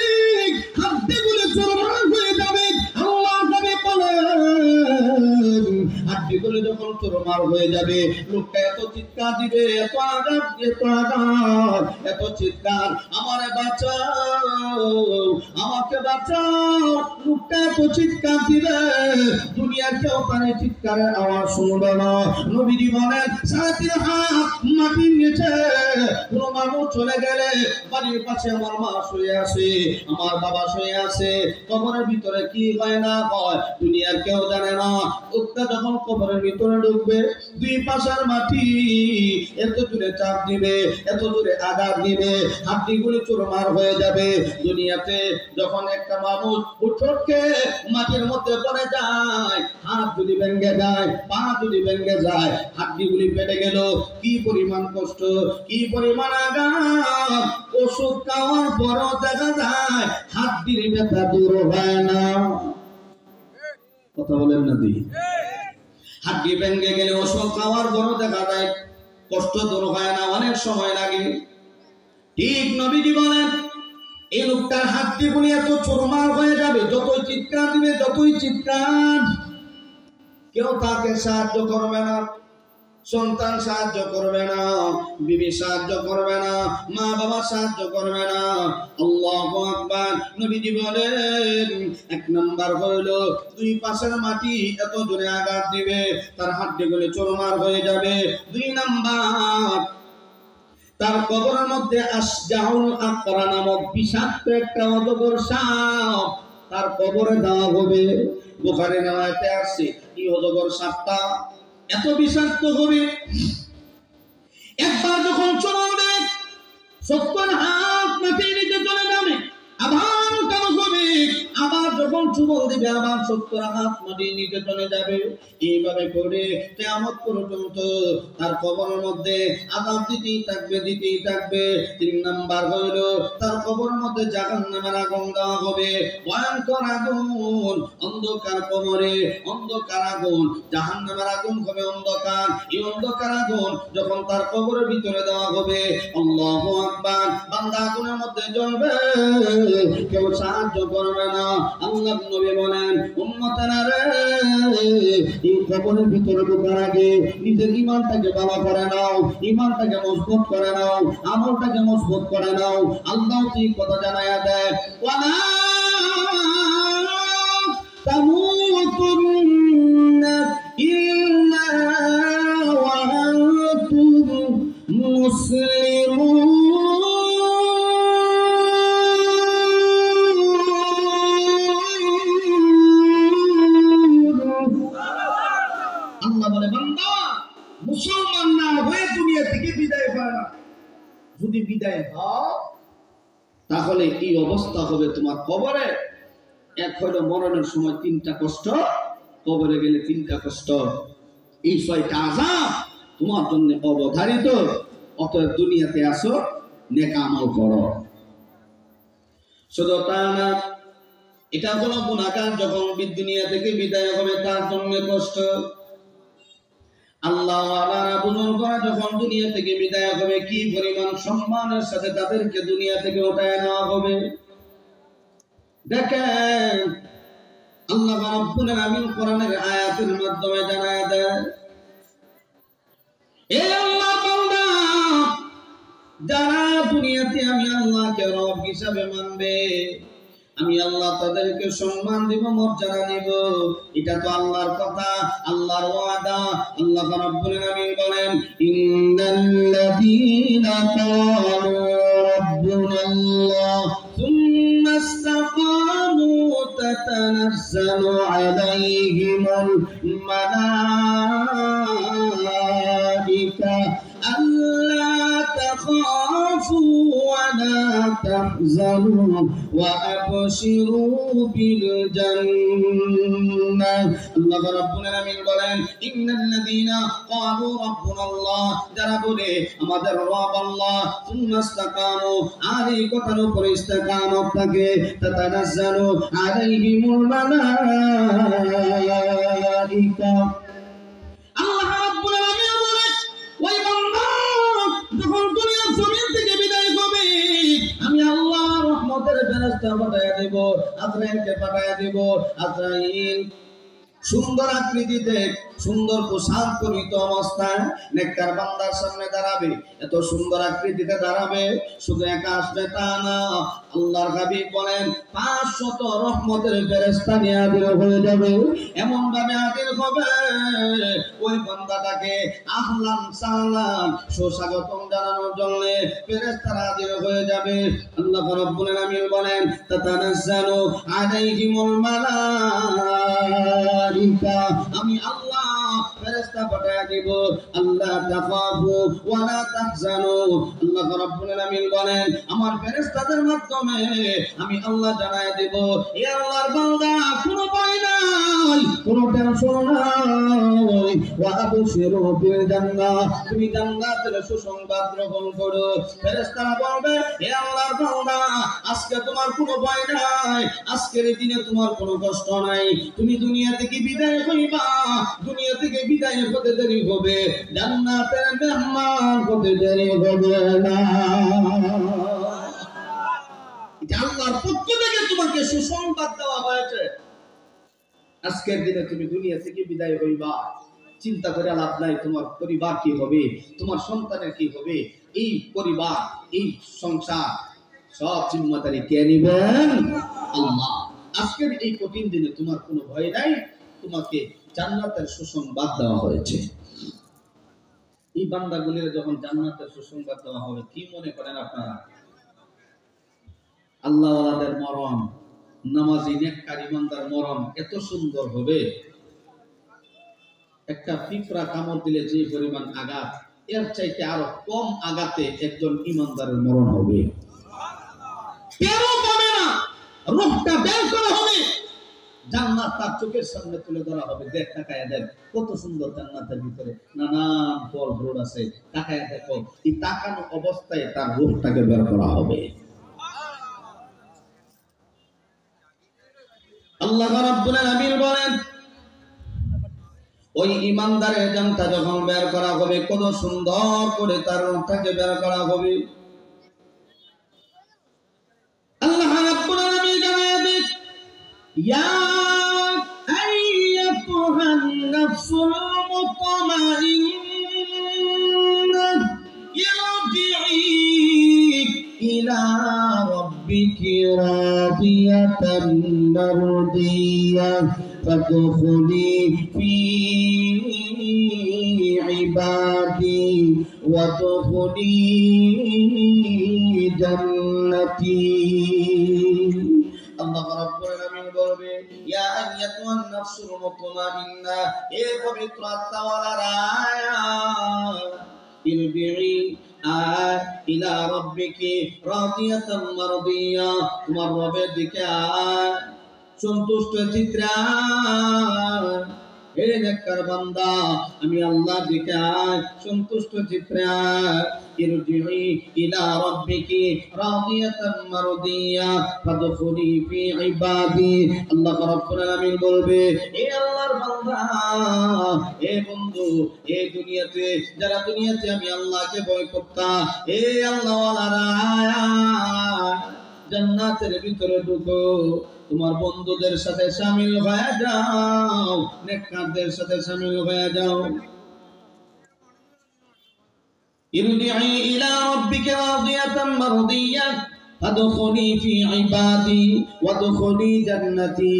হাড্ডিগুলো চুরমার হয়ে যাবে। আল্লাহর হাবিব বলেন, হাড্ডিগুলো যখন চুরমার হয়ে যাবে, লোকটা এত চিৎকার দিবে, এত আঘাত, এত আঘাত, এত চিৎকার, আমারে বাঁচাও, আমাকে বাঁচাও, মুখটা এত চিৎকার দিবে, দুনিয়ার কেউ তার চিৎকারের আওয়াজ শুনবে না। নবীজি বলেন 3.5 হাত মাটির নিচে কোনো মানুষ চলে গেলে, বাড়ির পাশে আমার মা শুয়ে আছে, আমার বাবা শুয়ে আছে, কবরের ভিতরে কি হয় না হয় দুনিয়ার কেউ জানে না। উক্তা যখন কবরের ভিতরে ঢুকবে, দুই পাশের মাটি এত জোরে চাপ দিবে, এত জোরে আঘাত দিবে, হাড্ডিগুলি চুরমার হয়ে যাবে। দুনিয়াতে যখন একটা মানুষ উঠোটকে মাটির মধ্যে পড়ে যায়, হাত যদি ভেঙে যায়, পা যদি ভেঙে যায়, হাড্ডিগুলি ফেটে গেল, কি পরিমাণ কষ্ট, কি পরিমাণ আঘাত। ওষুধ খাওয়ার পরও দেখা যায় হাড্ডির ব্যথা দূর হয় না। কথা বলেন না দি? হাড্ডি ভেঙে গেলে ওষুধ খাওয়ার পরও দেখা যায় কষ্ট দূর হয় না, অনেক সময় লাগে। ঠিক নবীজি বলেন এই লোকটার হাড্ডিগুলি এত চুরমার হয়ে যাবে, যতই চিৎকার দিবে, যতই চিৎকার, কেউ তাকে সাহায্য করবে না, সন্তান সাহায্য করবে না, বিবি সাহায্য করবে না, মা বাবা সাহায্য করবে না। আল্লাহু আকবার। নবীজি বলেন 1 নাম্বার হলো দুই পাশের মাটি এত জোরে আঘাত দিবে তার হাড্ডিগুলি চুরমার হয়ে যাবে। 2 নাম্বার, তার কবরের মধ্যে আসজাউল আকরা নামক বিষাক্ত একটা অজগর সাপ তার কবরে দেওয়া হবে। বুখারী riwayate আছে এই অজগর সাপটা এত বিষাক্ত হবে, একবার যখন চলবে 70 হাত মাটির নিচে চলে যাবে, আবার কেন হবে, আবার যখন চুবল দিবে আবার 70 হাত মাটির নিচে চলে যাবে। এইভাবে করে কিয়ামত পর্যন্ত তার কবরের মধ্যে আযাব দিতেই থাকবে, দিতেই থাকবে। 3 নাম্বার হলো তার কবরের মধ্যে জাহান্নামের আগুন দেওয়া হবে, ভয়ঙ্কর আগুন, অন্ধকার কবরে অন্ধকার আগুন, জাহান্নামের আগুন হবে অন্ধকার। এই অন্ধকার আগুন যখন তার কবরের ভিতরে দেওয়া হবে, আল্লাহু আকবার, বান্দা আগুনের মধ্যে জ্বলবে, কেউ সাহায্য করবে না। আল্লাহর নবী বলেন উম্মতেরা রে, এই কবরের ভিতরে ঢোকার আগে নিজের ঈমানটাকে ভালো করে নাও, ঈমানটাকে মজবুত করে নাও, আমলটাকে মজবুত করে নাও। আল্লাহ ঠিক কথা জানায়া দেয়, ওয়ালা তামুতুন্না ইল্লা ওয়া আনতুম মুসলিমুন। মুসলমান না হয়ে দুনিয়া থেকে বিদায় হয় না, যদি বিদায় হও তাহলে এই অবস্থা হবে তোমার কবরে। এক হলো মরণের সময় 3টা কষ্ট, কবরে গেলে 3টা কষ্ট, এই 6টা আযাব তোমার জন্য অবধারিত। অতএব দুনিয়াতে আসো, নেক আমল করো। শুধু তা না, এটা হলো গুনাহগার যখন দুনিয়া থেকে বিদায় হবে তার জন্য কষ্ট। আল্লাহ ওয়ালারা বুজুর্গরা যখন দুনিয়া থেকে বিদায় হবে কি পরিমাণ সম্মানের সাথে তাদেরকে দুনিয়া থেকে উঠায় নেওয়া হবে। দেখেন আল্লাহ রাব্বুল আলামিন কোরআনের আয়াতের মাধ্যমে জানায় দেয়, এ আল্লাহ বান্দা, যারা দুনিয়াতে আমি আল্লাহকে রব হিসাবে মানবে, আমি আল্লাহ তাদেরকে সম্মান দিব, মর্যাদা দিব। এটা তো আল্লাহর কথা, আল্লাহর ওয়াদা। আল্লাহ রাব্বুল আলামিন বলেন ইন্নাল্লাযীনা ক্বালু রাব্বুনাল্লাহ সুম্মা ইসতাকামু তাতানাজ্জালু আলাইহিমুল মালায়েকা আল্লা তাখাফু ওয়া লা তাহজানু ওয়া আবশিরু বিল জান্নাহ। আল্লাহ রাব্বুল আলামিন বলেন ইন্নাল্লাযীনা ক্বালু রাব্বুনাল্লাহ, যারা বলে আমাদের রব আল্লাহ, সুম্মা ইসতাকামু, আর এই কথার উপরে ইস্তেকামত থাকে, তাতানাজ্জালু আলাইহিমুল মালায়েকা। আল্লাহ রাব্বুল আলামিন বলেন ওই বান্দা যখন দুনিয়ার জমিন থেকে বিদায় হবে, আমি আল্লাহ রহমতের ফেরেশতা পাঠায়া দেব, আজরাইলকে পাঠায়া দেব। আজরাইল সুন্দর আকৃতিতে সুন্দর পোশাক পরিহিত অবস্থায় নেককার বান্দার সামনে দাঁড়াবে, এত সুন্দর আকৃতিতে দাঁড়াবে। শুধু একা আসবে তা না, আল্লাহর হাবিব বলেন 500 রহমতের ফেরেশতা নিয়ে হাজির হয়ে যাবে। এমন ভাবে হাজির হবে ওই বান্দাটাকে আহলান সালাম সুস্বাগতম জানানোর জন্য ফেরেশতারা হাজির হয়ে যাবে। আল্লাহ রাব্বুল আলামিন বলেন তাতানাজ্জালু আলাইহিমুল মালাইকা, আমি আল্লাহ ফেরেশতা পাঠিয়ে দেব, আল্লাহ তাখাফু ওয়া লা তাহজানু। আল্লাহ রাব্বুল আলামিন বলেন আমার ফেরেশতাদের মাধ্যমে আমি আল্লাহ জানায় দেব, এ আল্লাহর বান্দা কোনো ভয় নাই, কোনো টেনশন নাই, ওয়া আবশিরু বিল জান্নাহ, তুমি জান্নাতের সুসংবাদ গ্রহণ করো। ফেরেশতারা বলবে, এ আল্লাহর বান্দা আজকে তোমার কোনো ভয় নাই, আজকের এই দিনে তোমার কোনো কষ্ট নাই, তুমি দুনিয়া থেকে বিদায় হইবা, দুনিয়া থেকে বিদায় হতে দেরি হবে, জান্নাতের মেহমান হতে দেরি হবে না। এটা আল্লাহর পক্ষ থেকে তোমাকে সুসংবাদ দেওয়া হয়েছে। আজকের দিনে তুমি দুনিয়া থেকে বিদায় হইবা, চিন্তা করে লাভ নাই তোমার পরিবার কি হবে, তোমার সন্তানের কি হবে। এই পরিবার, এই সংসার সব জিম্মাদারি কে নিবেন? আল্লাহ। আজকের এই কঠিন দিনে তোমার কোনো ভয় নাই, তোমাকে জান্নাতের সুসংবাদ দেওয়া হয়েছে। এই বান্দাগুলির যখন জান্নাতের সুসংবাদ দেওয়া হবে, কি মনে করেন আপনারা? আল্লাহওয়ালাদের মরণ, নামাজি নেককার ইমানদার মরণ এত সুন্দর হবে, একটা পিঁপড়া কামড় দিলে যে পরিমাণ আঘাত, এর চাইতে আরো কম আঘাতে একজন ইমানদারের মরণ হবে। কেউ পাবে না, রূহটা বের করা হবে, জান্নাত তার চোখের সামনে তুলে ধরা হবে। দেখ, তাকায় দেখ কত সুন্দর জান্নাতের ভিতরে নানান ফল ফ্রুট আছে, তাকায় দেখো। এই তাকানো অবস্থায় তার রূহটাকে বের করা হবে। আল্লাহ রাব্বুল আলামিন বলেন ওই ইমানদারের জানটা যখন বের করা হবে, কত সুন্দর করে তার রূহটাকে বের করা হবে। আল্লাহ রাব্বুল আলামিন জানাবে, ইয়া আইয়াতুহান নাফসুল মুতমাইন্নাহ ইরজিই ইলা রাব্বিকি রাদিয়াতান মারদিয়াহ ফাদখুলি ফি ইবাদি ওয়াদখুলি জান্নাতি। আল্লাহ রাব্বুল আলামিন বলবে, ইয়া আইয়াতুহান নাফসুল মুতমাইন্নাহ, এ পবিত্র আত্মাওয়ালারা, ইরজিই ইলা রাব্বিকি রাদিয়াতান মারদিয়া, তোমার রবের দিকে আয় সন্তুষ্ট চিত্রা। হে নেককার বান্দা, আমি আল্লাহর দিকে আয় সন্তুষ্ট চিত্রা। ইরজিই ইলা রাব্বিকি রাদিয়াতান মারদিয়া ফাদখুলি ফি ইবাদি। আল্লাহ রাব্বুল আলামিন বলবে, হে আল্লাহর বান্দা, হে বন্ধু, হে দুনিয়াতে যারা দুনিয়াতে আমি আল্লাহকে ভয় করতাম, হে আল্লাহওয়ালারা, জান্নাতের ভিতরে ঢুকো, তোমার বন্ধুদের সাথে শামিল হয়ে যাও, নেককারদের সাথে শামিল হয়ে যাও। ইরজিই ইলা রাব্বিকা রাদিয়াতান মারদিয়া ফাদখুলি ফি ইবাদি ওয়াদখুলি জান্নাতি,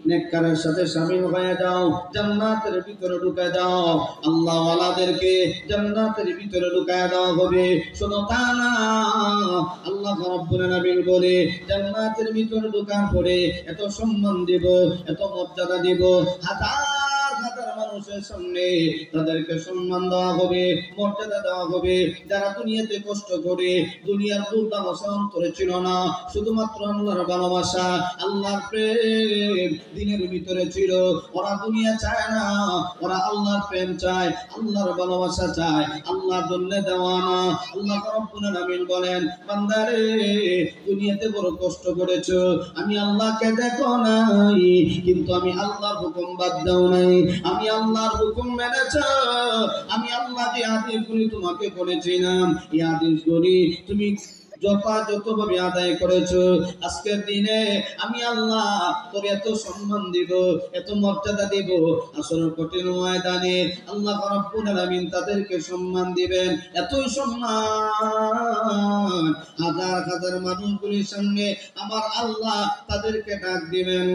নেককারের সাথে শামিল হয়ে যাও, জান্নাতের ভিতরে ঢুকে যাও। আল্লাহ ওয়ালাদেরকে জান্নাতের ভিতরে ঢুকায় দেওয়া হবে। শুধু তা না, আল্লাহ রাব্বুল আলামিন বলে জান্নাতের ভিতরে ঢুকার পরে এত সম্মান দেব, এত মর্যাদা দেব, হাজার হাজার মানুষের সামনে তাদেরকে সম্মান দেওয়া হবে, মর্যাদা দেওয়া হবে। যারা দুনিয়াতে কষ্ট করে, দুনিয়ার দুর্দামশা অন্তরে ছিল না, শুধুমাত্র আল্লাহর ভালোবাসা, আল্লাহর প্রেম দিনের ভিতরে ছিল, ওরা দুনিয়া চায় না, ওরা আল্লাহর প্রেম চায়, আল্লাহর ভালোবাসা চায়, আল্লাহর জন্য দেওয়ানা। আল্লাহ রাব্বুল আলামিন বলেন, বান্দারে দুনিয়াতে বড় কষ্ট করেছো, আমি আল্লাহকে দেখো নাই, কিন্তু আমি আল্লাহর হুকুম বাদ দাও নাই, আমি আল্লাহর হুকুম মেনেছো, আমি আল্লাহ যে আদেশগুলি তোমাকে বলেছিলাম, এই আদেশগুলি তুমি যথাযথভাবে আদায় করেছো। আজকের দিনে আমি আল্লাহ তোর এত সম্মান দিব, এত মর্যাদা দিব, আসলে কঠিন ময়দানে আল্লাহ রাব্বুল আলামিন তাদেরকে সম্মান দিবেন। এতই সম্মান হাজার হাজার মানুষগুলির সামনে আমার আল্লাহ তাদেরকে ডাক দিবেন।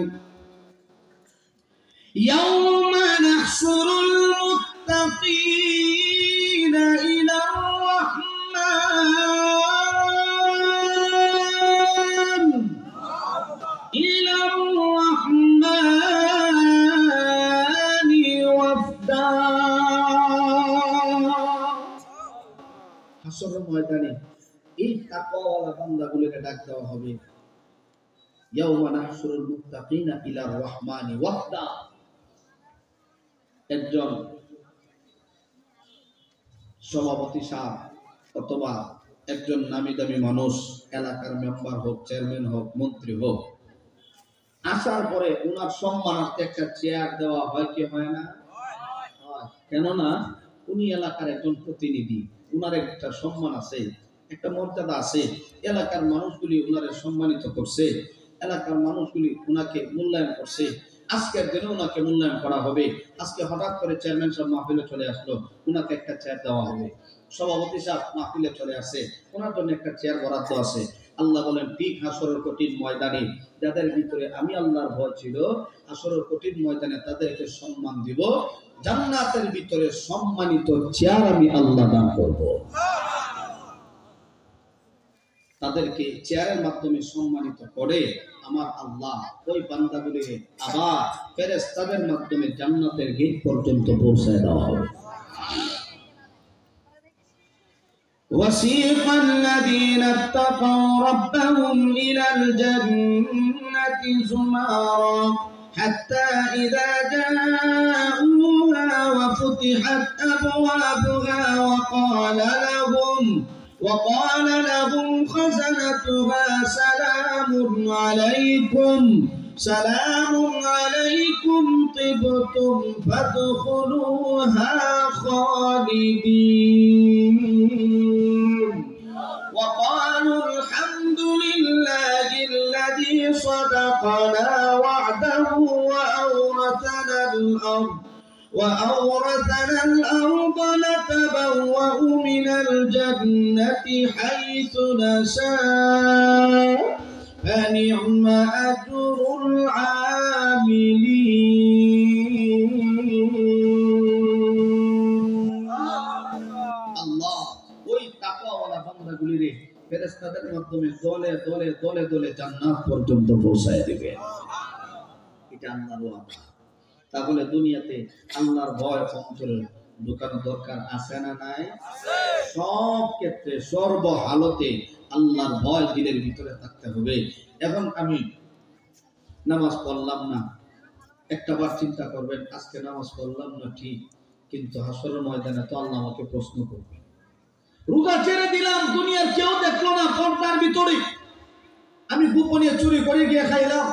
ইয়াউমা নাহশুরুল মুত্তাকিনা ইলার রাহমান ইলার রাহমানি ওয়াফদা। হাসরের ময়দানে এই তাকওয়াওয়ালা বান্দাগুলোকে ডাক দেওয়া হবে। ইয়াউমা নাহশুরুল মুত্তাকিনা ইলার রাহমানি ওয়াফদা। একজন সভাপতি সাহেব অথবা একজন নামি দামি মানুষ, এলাকার মেম্বার হোক, চেয়ারম্যান হোক, মন্ত্রী হোক, আসার পরে ওনার সম্মানার্থে একটা চেয়ার দেওয়া হয় কি হয় না? কেননা উনি এলাকার একজন প্রতিনিধি, উনার একটা সম্মান আছে, একটা মর্যাদা আছে। এলাকার মানুষগুলি উনারে সম্মানিত করছে, এলাকার মানুষগুলি উনাকে মূল্যায়ন করছে। আজকের দিনে উনাকে মূল্যায়ন করা হবে। আজকে হঠাৎ করে চেয়ারম্যান সাহেব মাহফিলে চলে আসলো, উনাকে একটা চেয়ার দেওয়া হবে। সভাপতি সাহেব মাহফিলে চলে আসে, ওনার জন্য একটা চেয়ার বরাদ্দ আছে। আল্লাহ বলেন ঠিক হাসরের কঠিন ময়দানে যাদের ভিতরে আমি আল্লাহর ভয় ছিল, হাসরের কঠিন ময়দানে তাদেরকে সম্মান দিব। জান্নাতের ভিতরে সম্মানিত চেয়ার আমি আল্লাহ দান করব। তাদেরকে চেয়ারের মাধ্যমে সম্মানিত করে আমার আল্লাহ ওই বান্দাগুলিকে আবার ফেরেশতাদের মাধ্যমে জান্নাতের গেট পর্যন্ত পৌঁছায় দেওয়া হবে। وسيق الذين اتقوا ربهم إلى الجنة زمرا حتى إذا جاءوها وفتحت أبوابها وقال لهم خزنتها سلام عليكم طبتم فادخلوها خالدين وقالوا الحمد لله الذي صدقنا وعده وأورثنا الأرض نتبوأ من الجنة حيث نشاء فنعم أجر العاملين. الله ওই তাকওয়াওয়ালা বান্দাগুলিরে ফেরেশতাদের মাধ্যমে দলে দলে দলে দলে জান্নাত পর্যন্ত পৌঁছায় দিবে। এটা আল্লাহর ওয়াদা। তাহলে দুনিয়াতে আল্লাহর ভয় অন্তরে ঢোকানো দরকার আছে না নাই? সব ক্ষেত্রে সর্ব হালতে আল্লাহর ভয় দিলের ভিতরে থাকতে হবে। এখন আমি নামাজ পড়লাম না, একটা বার চিন্তা করবেন আজকে নামাজ পড়লাম না ঠিক, কিন্তু হাসরের ময়দানে তো আল্লাহ আমাকে প্রশ্ন করবে। রোজা ছেড়ে দিলাম, দুনিয়ার কেউ দেখলো না, পর্দার ভিতরে আমি গোপনে চুরি করে গিয়ে খাইলাম,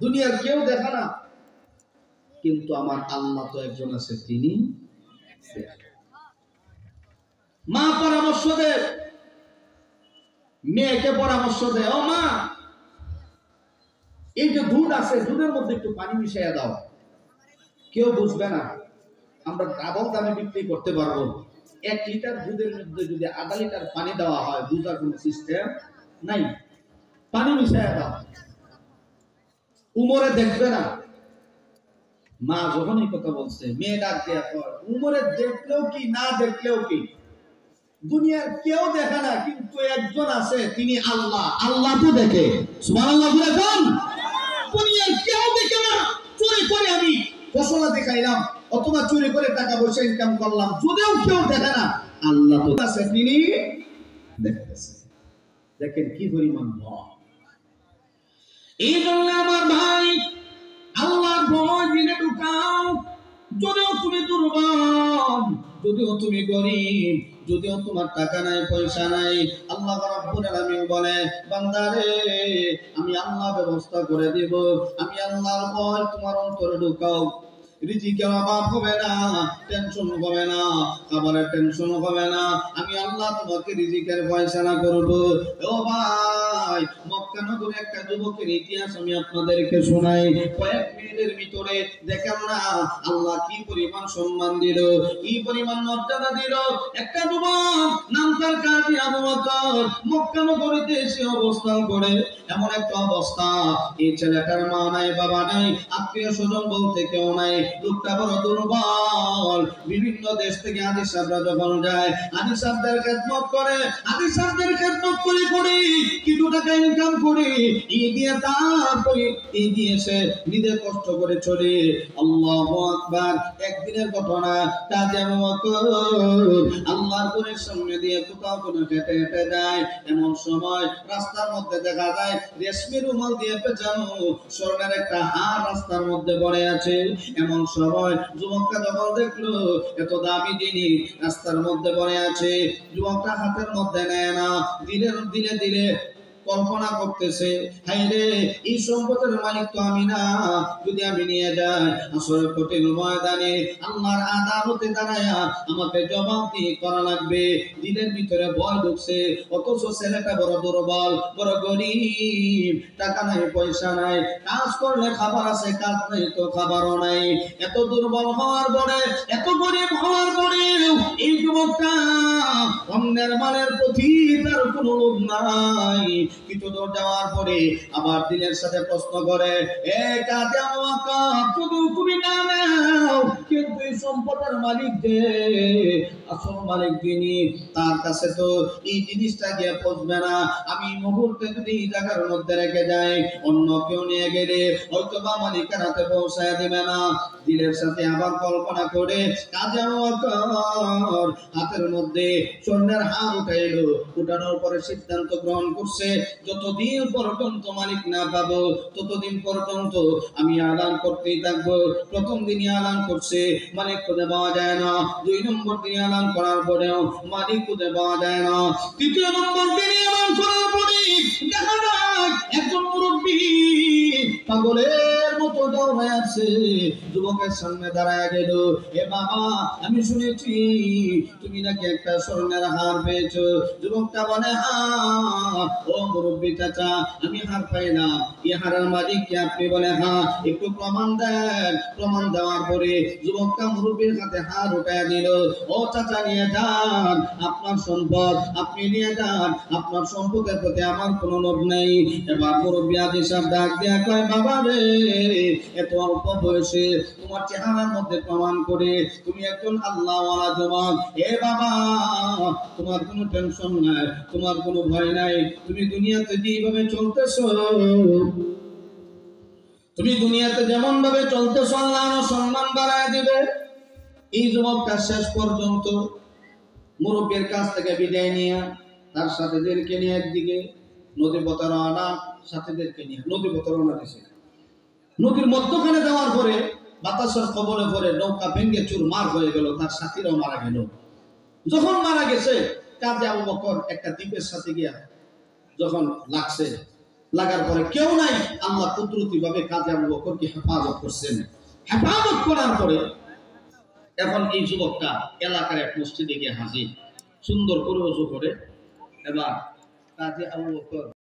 দুনিয়ার কেউ দেখা না, কিন্তু আমার আল্লাহ তো একজন আছে, তিনি মা পরামর্শ দেয়, মেয়েকে পরামর্শ দেয়, ও মা এই যে দুধ আছে দুধের মধ্যে একটু পানি মিশিয়ে দাও। কেউ বুঝবে না, আমরা ডাবল দামে বিক্রি করতে পারবো। 1 লিটার দুধের মধ্যে যদি আধা লিটার পানি দেওয়া হয়, বুঝার কোন সিস্টেম নাই, পানি মিশিয়ে দাও। উমরে দেখবে না। মা যখন এই কথা বলছে, মেয়ে ডাক দেয়া কর, উমরে দেখলেও কি না দেখলেও কি, দুনিয়ার কেউ দেখে না, কিন্তু একজন আছে, তিনি আল্লাহ। আল্লাহ তো দেখে, সুবহানাল্লাহ বলে কোন, দুনিয়ার কেউ দেখে না। চুরি করে আমি ফসলা দেখাইলাম অথবা চুরি করে টাকা পয়সা ইনকাম করলাম, যদিও কেউ দেখে না, আল্লাহ তো আছে, তিনি দেখতেছে। দেখেন কি পরিমাণ ভয়। এই জন্য আমার ভাই আল্লাহর ভয় দিলে ঢুকাও। যদিও তুমি দুর্বল, যদিও তুমি গরিব, যদিও তোমার টাকা নাই পয়সা নাই, আল্লাহ রাব্বুল আলামিন বলে বান্দারে আমি আল্লাহ ব্যবস্থা করে দেব। আমি আল্লাহর ভয় তোমার অন্তরে ঢুকাও। রিজিকের অভাব হবে না, টেনশন হবে না, খাবারের টেনশন হবে না। আমি আল্লাহ তোমাকে রিজিকের ফয়সালা করব। ও ভাই, মক্কা নগরে একটা যুবকের ইতিহাস আমি আপনাদেরকে শোনাই। কয়েক মিনিটের ভিতরে দেখেন না আল্লাহ কি পরিমাণ সম্মান দিল, কি পরিমাণ মর্যাদা দিল। একটা যুবক নাম তার কাজী আবু বকর, মক্কা নগরীতে এসে অবস্থান করে। এমন একটা অবস্থা, এই ছেলেটার মা নাই, বাবা নাই, আত্মীয় স্বজন বলতে কেউ নাই, লোকটা বড় দুর্বল। বিভিন্ন দেশ থেকে হাদিস সাহেবরা যখন যায়, হাদিস সাহেবদের খেদমত করে, হাদিস সাহেবদের খেদমত করে করে কিছু টাকা ইনকাম করে এই দিয়ে তারপরে এই দিয়ে সে নিজে কষ্ট করে চলে। আল্লাহু আকবার। একদিনের ঘটনা, কাজী আবু বকর আল্লাহর ঘরের সামনে দিয়ে কোথাও কোনো হেঁটে হেঁটে যায়। এমন সময় রাস্তার মধ্যে দেখা যায় রেশমি রুমাল দিয়ে পেঁচানো স্বর্ণের একটা হার রাস্তার মধ্যে পড়ে আছে। এমন সময় যুবকটা যখন দেখলো এত দামি জিনিস রাস্তার মধ্যে পড়ে আছে, যুবকটা হাতের মধ্যে নেয় না, দিলে দিলে দিলে কল্পনা করতেছে, হাই রে, এই সম্পদের মালিক তো আমি না। যদি আমি নিয়ে যাই আসলে কঠিন ময়দানে আল্লাহর আদালতে দাঁড়ায়া আমাকে জবাবদিহি করা লাগবে। দিলের ভিতরে ভয় ঢুকছে, অথচ ছেলেটা বড় দুর্বল, বড় গরিব, টাকা নাই, পয়সা নাই, কাজ করলে খাবার আছে, কাজ নাই তো খাবারও নাই। এত দুর্বল হওয়ার পরে, এত গরিব হওয়ার পরে এই যুবকটা অন্যের মালের প্রতি তার কোনো লোভ নাই। কিছু দূর যাওয়ার পরে আবার দিলের সাথে প্রশ্ন করে, এ কাজী আবু বকর, যদি তুমি না নাও, কিন্তু এই সম্পদের মালিক যে, আসল মালিক যিনি, তার কাছে তো এই জিনিসটা গিয়ে পৌঁছবে না। আমি মুহূর্তে যদি এই জায়গার মধ্যে রেখে যাই, অন্য কেউ নিয়ে গেলে হয়তো বা মালিকের হাতে পৌঁছায় দিবে না। দিলের সাথে আবার কল্পনা করে কাজী আবু বকর হাতের মধ্যে স্বর্ণের হার উঠাইলো। উঠানোর পরে সিদ্ধান্ত গ্রহণ করছে, যতদিন পর্যন্ত মালিক না পাবো ততদিন পর্যন্ত আমি আলান করতেই থাকবো। প্রথম দিনই আলান করছে, মালিক খুঁজে পাওয়া যায় না। 2 নম্বর দিনে আলান করার পরেও মালিক খুঁজে পাওয়া যায় না। 3 নম্বর দিনে আলান করার পরে দেখা যায় একজন মুরব্বী পাগলের মতো দৌড়ে আছে, যুবকের সামনে দাঁড়ায় গেল, এ বাবা, আমি শুনেছি তুমি নাকি একটা স্বর্ণের হার পেয়েছো। যুবকটা বলে, হ্যাঁ। ও মুরব্বী চাচা, আমি হার পাইলাম, এই হারের মালিক কি আপনি? বলে, হ্যাঁ। একটু প্রমাণ দেন। প্রমাণ দেওয়ার পরে যুবকটা মুরব্বীর হাতে হার উঠায় দিল। ও চাচা, নিয়ে যান আপনার সম্পদ, আপনি নিয়ে যান, আপনার সম্পদের প্রতি আমার কোনো লোভ নেই। এবার মুরব্বী হাদিস সাহেব ডাক দিয়া কয়, বাবা রে, এত অল্প বয়সে তোমার চেহারার মধ্যে প্রমাণ করে তুমি একজন আল্লাহওয়ালা যুবক। এ বাবা, তোমার কোনো টেনশন নাই, তোমার কোনো ভয় নাই। তুমি দুনিয়াতে যেভাবে চলতেছো, তুমি দুনিয়াতে যেমন ভাবে চলতেছো, আল্লাহ সম্মান বাড়ায় দিবে। এই যুবকটা শেষ পর্যন্ত মুরব্বীর কাছ থেকে বিদায় নিয়ে তার সাথীদেরকে নিয়ে একদিকে নদী পথে রওনা, সাথীদেরকে নিয়ে নদী পথে রওনা দিয়েছে। নদীর মধ্যখানে যাওয়ার পরে বাতাসের কবলে পড়ে নৌকা ভেঙে চুরমার হয়ে গেল, তার সাথীরাও মারা গেল। যখন মারা গেছে, কাজী আবু বকর একটা দ্বীপের সাথে গিয়া যখন লাগছে, লাগার পরে কেউ নাই, আল্লাহ কুদরতি ভাবে কাজী আবু বকরকে হেফাজত করছেন। হেফাজত করার পরে এখন এই যুবকটা এলাকার এক মসজিদে গিয়ে হাজির, সুন্দর করে ওযু করে। এবার কাজী আবু বকর